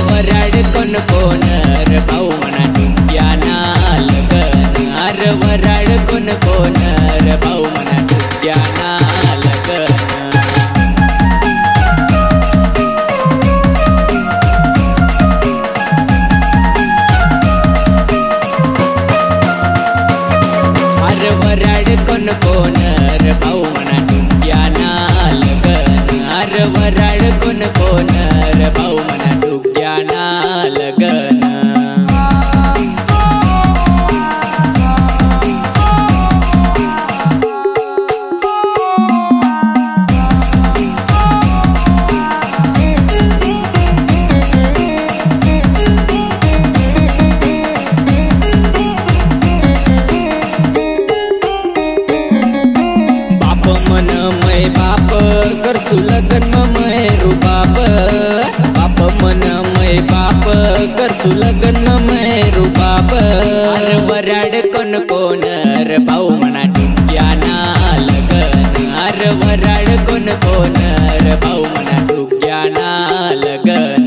वराड कोण कोण र भाऊ म्हणा डुग्याना लगन अरे वराड कोण कोण र भाऊ म्हणा डुग्याना लगन अरे वराड कोण कोण र भाऊ म्हणा डुग्याना लगन अरे वराड कोण कोण र भाऊ म्हणा डुग्याना लगन मन मै बाप करसू लगन मै रुबाब बाप मन मै बाप करसू लगन मै रुबाब अरे वराड कोण कोण र भाऊ म्हणा डुग्याना लगन अरे वराड कोण कोण र भाऊ म्हणा डुग्याना लगन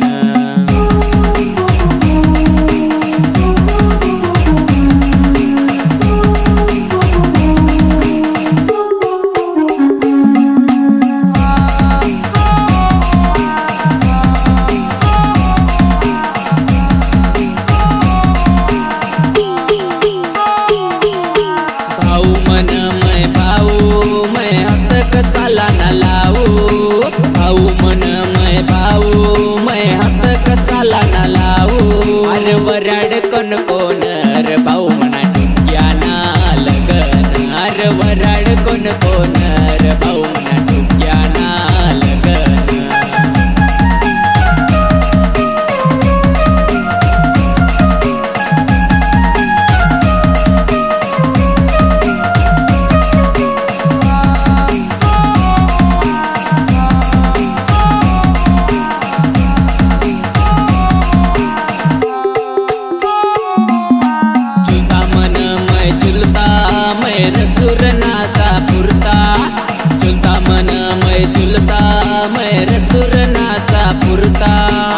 मन मै भाऊ मै हात कसाला ना लावू भाऊ मन मै भाऊ मै हात कसाला ना लावू अरे वराड कोण कोण र भाऊ म्हणा डुग्याना लगन अरे वराड कोण कोण र भाऊ म्हणा डुग्याना लगन रसूर नाचा पुरता चुलता मन मै चुलता मै रसूर नाचा पुरता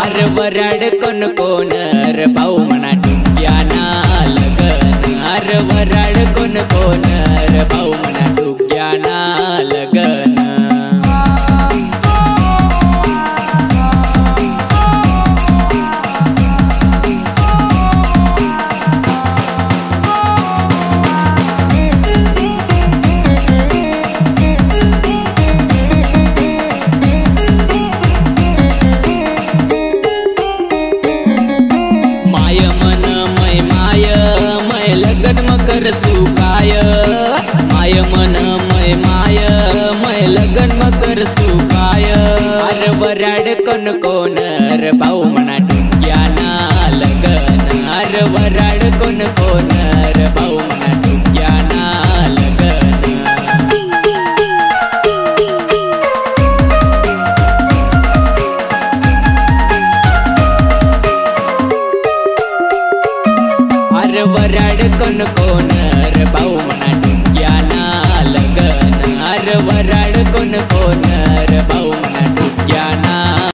अरे वराड कोण कोण र भाऊ म्हणा डुग्याना लगन अरे वराड कोण कोण र भाऊ म्हणा डुग्याना लगन लगन मकर सुकाय माय मन माय मै लगन मकर सुकाय अरे वराड कोण कोण र भाऊ म्हणा डुग्याना लगन अरे वराड कोण कोण र भाऊ